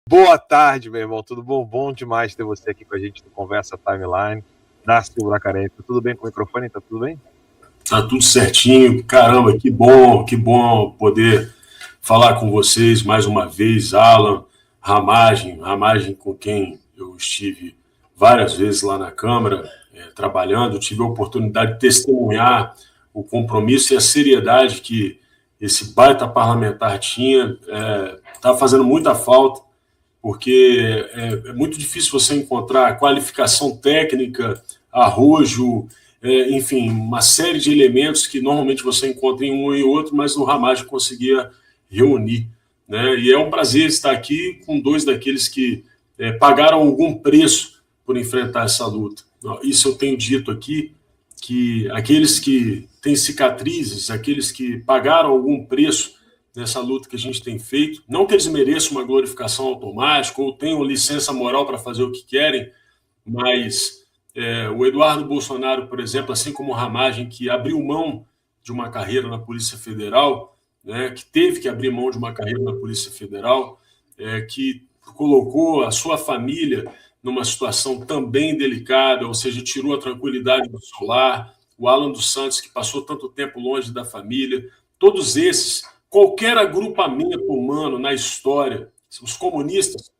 Boa tarde, meu irmão. Tudo bom? Bom demais ter você aqui com a gente no Conversa Timeline. Darcy Bracarense. Tudo bem com o microfone? Tá tudo bem? Tá tudo certinho. Caramba, que bom poder falar com vocês mais uma vez. Alan, Ramagem com quem eu estive várias vezes lá na Câmara, trabalhando. Tive a oportunidade de testemunhar o compromisso e a seriedade que esse baita parlamentar tinha. Tá fazendo muita falta, porque é muito difícil você encontrar qualificação técnica, arrojo, enfim, uma série de elementos que normalmente você encontra em um e outro, mas o Ramagem conseguia reunir. Né? E é um prazer estar aqui com dois daqueles que pagaram algum preço por enfrentar essa luta. Isso eu tenho dito aqui, que aqueles que têm cicatrizes, aqueles que pagaram algum preço nessa luta que a gente tem feito, não que eles mereçam uma glorificação automática ou tenham licença moral para fazer o que querem, mas o Eduardo Bolsonaro, por exemplo, assim como o Ramagem, que abriu mão de uma carreira na Polícia Federal, né, que teve que abrir mão de uma carreira na Polícia Federal, que colocou a sua família numa situação também delicada, ou seja, tirou a tranquilidade do seu lar, o Alan dos Santos, que passou tanto tempo longe da família, todos esses, qualquer agrupamento humano na história, os comunistas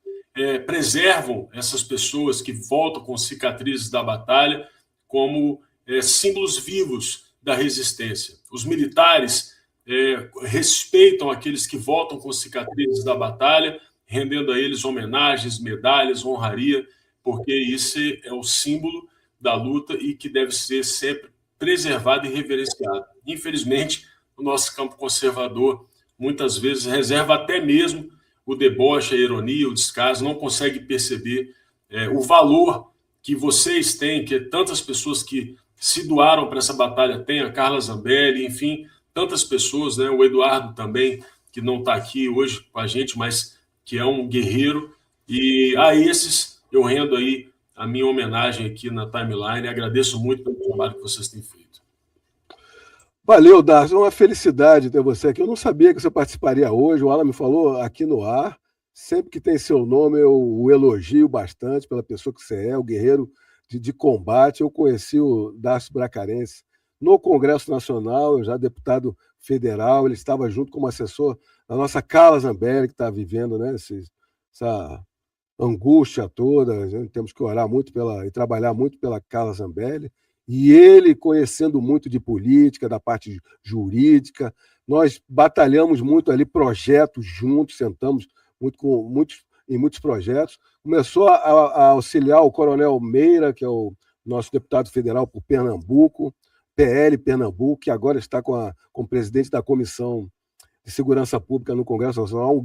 preservam essas pessoas que voltam com cicatrizes da batalha como símbolos vivos da resistência. Os militares respeitam aqueles que voltam com cicatrizes da batalha, rendendo a eles homenagens, medalhas, honraria, porque isso é o símbolo da luta e que deve ser sempre preservado e reverenciado. Infelizmente, o nosso campo conservador muitas vezes reserva até mesmo o deboche, a ironia, o descaso, não consegue perceber o valor que vocês têm, que tantas pessoas que se doaram para essa batalha têm, a Carla Zambelli, enfim, tantas pessoas, né? O Eduardo também, que não está aqui hoje com a gente, mas que é um guerreiro, e a esses eu rendo aí a minha homenagem aqui na timeline e agradeço muito pelo trabalho que vocês têm feito. Valeu, Darcy. Uma felicidade ter você aqui. Eu não sabia que você participaria hoje. O Alan me falou aqui no ar. Sempre que tem seu nome, eu o elogio bastante pela pessoa que você é, o guerreiro de combate. Eu conheci o Darcy Bracarense no Congresso Nacional, já deputado federal. Ele estava junto como assessor da nossa Carla Zambelli, que está vivendo, né, essa angústia toda. A gente temos que orar muito e trabalhar muito pela Carla Zambelli. E ele, conhecendo muito de política, da parte jurídica, nós batalhamos muito ali, projetos juntos, sentamos em muitos projetos. Começou a auxiliar o Coronel Meira, que é o nosso deputado federal por Pernambuco, PL Pernambuco, que agora está com o presidente da Comissão de Segurança Pública no Congresso Nacional,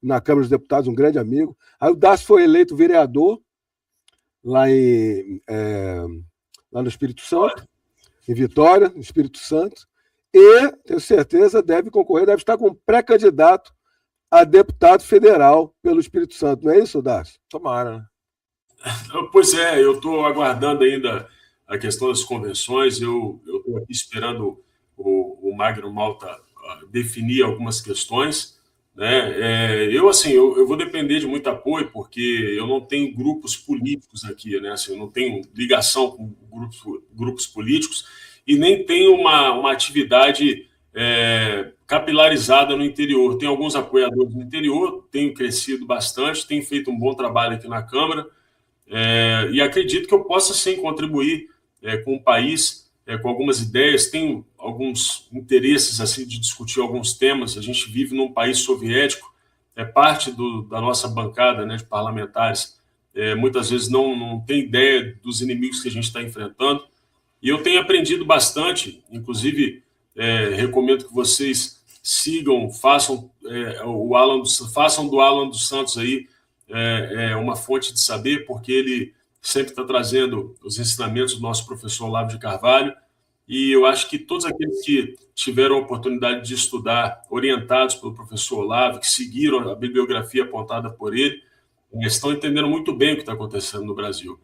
na Câmara dos Deputados, um grande amigo. Aí o Darcy foi eleito vereador lá no Espírito Santo, em Vitória, no Espírito Santo, e, tenho certeza, deve estar como pré-candidato a deputado federal pelo Espírito Santo. Não é isso, Darcy? Tomara, né? Pois é, eu estou aguardando ainda a questão das convenções, eu estou aqui esperando o Magno Malta definir algumas questões, né? Eu vou depender de muito apoio, porque eu não tenho grupos políticos aqui, né? Assim, eu não tenho ligação com grupos políticos e nem tenho uma atividade capilarizada no interior. Tenho alguns apoiadores no interior, tenho crescido bastante, tenho feito um bom trabalho aqui na Câmara, e acredito que eu possa, sim, contribuir com o país, com algumas ideias. Tenho alguns interesses assim de discutir alguns temas. A gente vive num país soviético, parte da nossa bancada, né, de parlamentares muitas vezes não tem ideia dos inimigos que a gente está enfrentando. E eu tenho aprendido bastante, inclusive recomendo que vocês sigam, façam do Alan dos Santos aí uma fonte de saber, porque ele sempre está trazendo os ensinamentos do nosso professor Olavo de Carvalho, e eu acho que todos aqueles que tiveram a oportunidade de estudar, orientados pelo professor Olavo, que seguiram a bibliografia apontada por ele, estão entendendo muito bem o que está acontecendo no Brasil.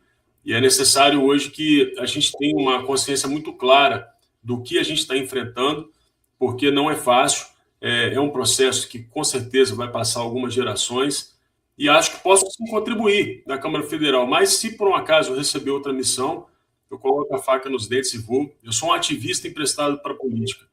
E é necessário hoje que a gente tenha uma consciência muito clara do que a gente está enfrentando, porque não é fácil, é um processo que com certeza vai passar algumas gerações, e acho que posso sim contribuir na Câmara Federal, mas se por um acaso eu receber outra missão, eu coloco a faca nos dentes e vou. Eu sou um ativista emprestado para a política.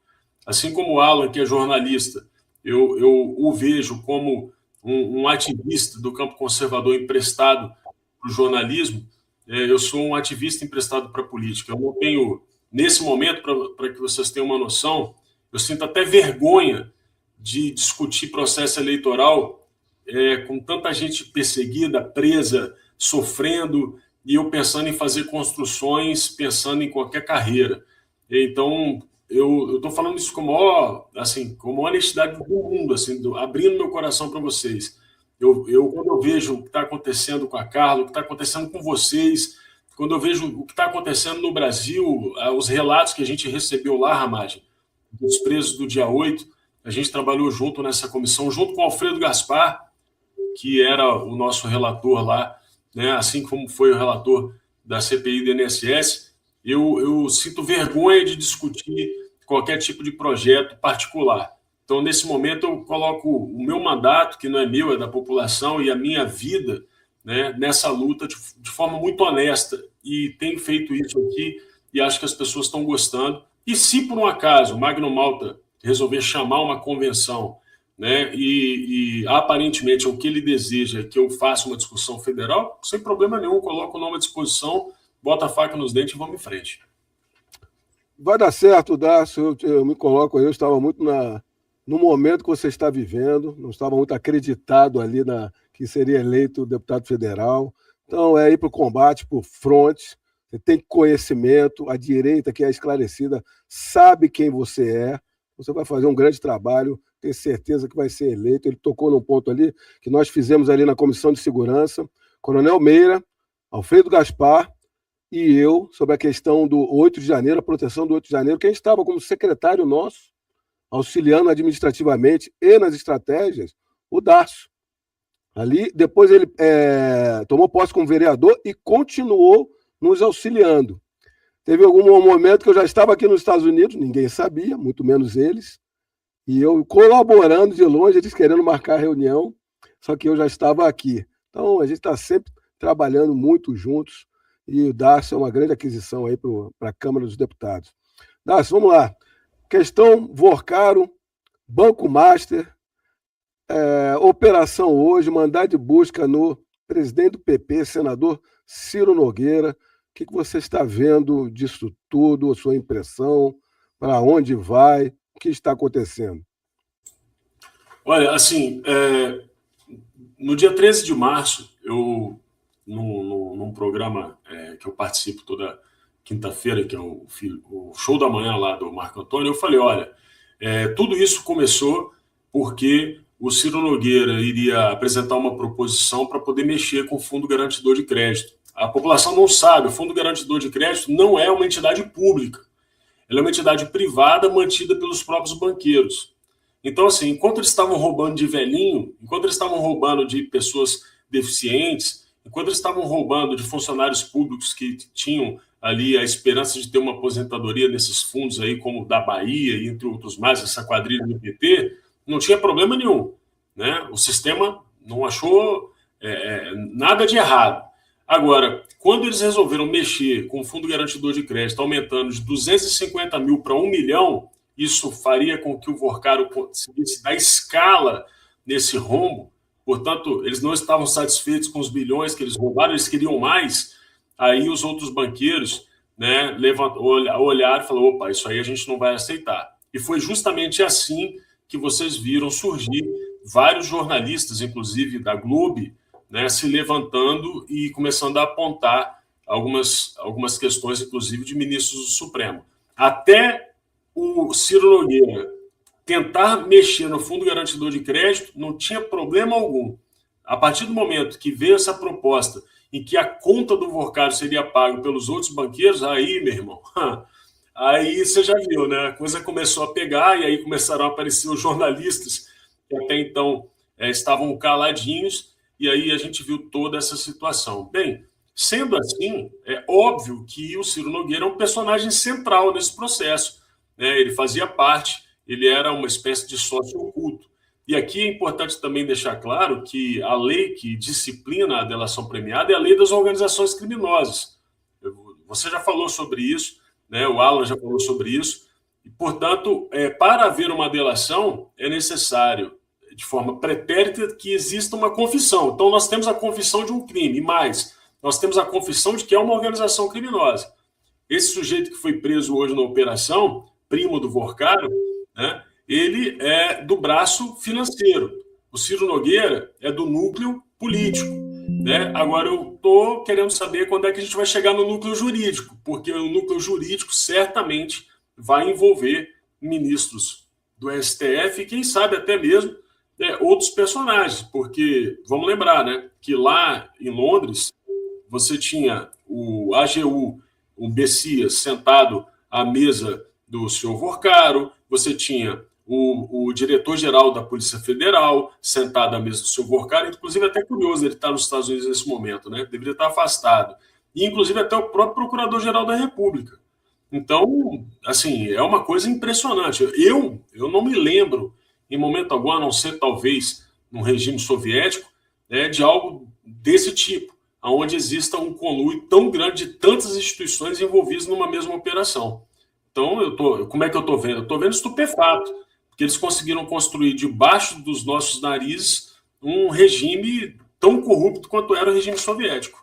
Assim como o Alan, que é jornalista, eu o vejo como um ativista do campo conservador emprestado para o jornalismo, eu sou um ativista emprestado para a política. Eu não tenho, nesse momento, para que vocês tenham uma noção, eu sinto até vergonha de discutir processo eleitoral com tanta gente perseguida, presa, sofrendo, e eu pensando em fazer construções, pensando em qualquer carreira. Então, eu estou falando isso com a honestidade do mundo, assim, abrindo meu coração para vocês. Quando eu vejo o que está acontecendo com a Carla, o que está acontecendo com vocês, quando eu vejo o que está acontecendo no Brasil, os relatos que a gente recebeu lá, Ramagem, dos presos do dia 8, a gente trabalhou junto nessa comissão, junto com o Alfredo Gaspar, que era o nosso relator lá, né, assim como foi o relator da CPI do INSS, eu sinto vergonha de discutir qualquer tipo de projeto particular. Então, nesse momento, eu coloco o meu mandato, que não é meu, é da população, e a minha vida, né, nessa luta de forma muito honesta. E tenho feito isso aqui e acho que as pessoas estão gostando. E se, por um acaso, o Magno Malta resolver chamar uma convenção, né, e aparentemente o que ele deseja é que eu faça uma discussão federal, sem problema nenhum, coloco o nome à disposição, bota a faca nos dentes e vamos em frente. Vai dar certo, Dácio. Eu me coloco aí, eu estava muito no momento que você está vivendo, não estava muito acreditado ali que seria eleito deputado federal. Então, é ir para o combate, por fronte, você tem conhecimento, a direita que é esclarecida sabe quem você é, você vai fazer um grande trabalho, tenho certeza que vai ser eleito. Ele tocou num ponto ali que nós fizemos ali na Comissão de Segurança, Coronel Meira, Alfredo Gaspar e eu, sobre a questão do 8 de janeiro, a proteção do 8 de janeiro, quem estava como secretário nosso, auxiliando administrativamente e nas estratégias, o Dácio. Ali, depois ele tomou posse como vereador e continuou nos auxiliando. Teve algum momento que eu já estava aqui nos Estados Unidos, ninguém sabia, muito menos eles, e eu colaborando de longe, eles querendo marcar a reunião, só que eu já estava aqui. Então, a gente está sempre trabalhando muito juntos, e o Dácio é uma grande aquisição aí para a Câmara dos Deputados. Dácio, vamos lá. Questão Vorcaro, Banco Master, operação hoje, mandado de busca no presidente do PP, senador Ciro Nogueira. O que você está vendo disso tudo, a sua impressão, para onde vai, o que está acontecendo? Olha, assim, no dia 13 de março, eu, num programa que eu participo toda quinta-feira, que é o Show da Manhã lá do Marco Antônio, eu falei, olha, tudo isso começou porque o Ciro Nogueira iria apresentar uma proposição para poder mexer com o Fundo Garantidor de Crédito. A população não sabe, o Fundo Garantidor de Crédito não é uma entidade pública. Ela é uma entidade privada mantida pelos próprios banqueiros. Então, assim, enquanto eles estavam roubando de velhinho, enquanto eles estavam roubando de pessoas deficientes, enquanto eles estavam roubando de funcionários públicos que tinham ali a esperança de ter uma aposentadoria nesses fundos aí, como o da Bahia e entre outros mais, essa quadrilha do PT, não tinha problema nenhum, né? O sistema não achou nada de errado. Agora, quando eles resolveram mexer com o Fundo Garantidor de Crédito, aumentando de 250 mil para 1 milhão, isso faria com que o Vorcaro conseguisse dar escala nesse rombo. Portanto, eles não estavam satisfeitos com os bilhões que eles roubaram, eles queriam mais. Aí os outros banqueiros, né, olharam e falaram, opa, isso aí a gente não vai aceitar. E foi justamente assim que vocês viram surgir vários jornalistas, inclusive da Globo, né, se levantando e começando a apontar algumas questões, inclusive, de ministros do Supremo. Até o Ciro Nogueira tentar mexer no Fundo Garantidor de Crédito não tinha problema algum. A partir do momento que veio essa proposta em que a conta do Vorcaro seria paga pelos outros banqueiros, aí, meu irmão, aí você já viu, né? A coisa começou a pegar e aí começaram a aparecer os jornalistas que até então estavam caladinhos, e aí a gente viu toda essa situação. Bem, sendo assim, é óbvio que o Ciro Nogueira é um personagem central nesse processo, né? Ele fazia parte, ele era uma espécie de sócio oculto. E aqui é importante também deixar claro que a lei que disciplina a delação premiada é a lei das organizações criminosas. Você já falou sobre isso, né? O Alan já falou sobre isso. E, portanto, para haver uma delação, é necessário, de forma pretérita, que exista uma confissão. Então, nós temos a confissão de um crime, e mais, nós temos a confissão de que é uma organização criminosa. Esse sujeito que foi preso hoje na operação, primo do Vorcaro, né, ele é do braço financeiro. O Ciro Nogueira é do núcleo político. Né? Agora, eu estou querendo saber quando é que a gente vai chegar no núcleo jurídico, porque o núcleo jurídico certamente vai envolver ministros do STF e, quem sabe, até mesmo outros personagens, porque, vamos lembrar, né, que lá em Londres, você tinha o AGU, o Messias, sentado à mesa do senhor Vorcaro, você tinha o diretor-geral da Polícia Federal sentado à mesa do senhor Vorcaro, inclusive até curioso ele estar nos Estados Unidos nesse momento, né? Deveria estar afastado. E inclusive até o próprio Procurador-Geral da República. Então, assim, é uma coisa impressionante. Eu não me lembro, em momento algum, a não ser talvez num regime soviético, de algo desse tipo, onde exista um conluio tão grande de tantas instituições envolvidas numa mesma operação. Então, como é que eu estou vendo? Eu estou vendo estupefato, porque eles conseguiram construir debaixo dos nossos narizes um regime tão corrupto quanto era o regime soviético.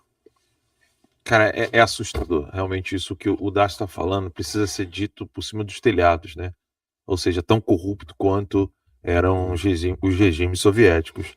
Cara, é assustador. Realmente, isso que o Darcy está falando precisa ser dito por cima dos telhados, né? Ou seja, tão corrupto quanto eram os regimes soviéticos.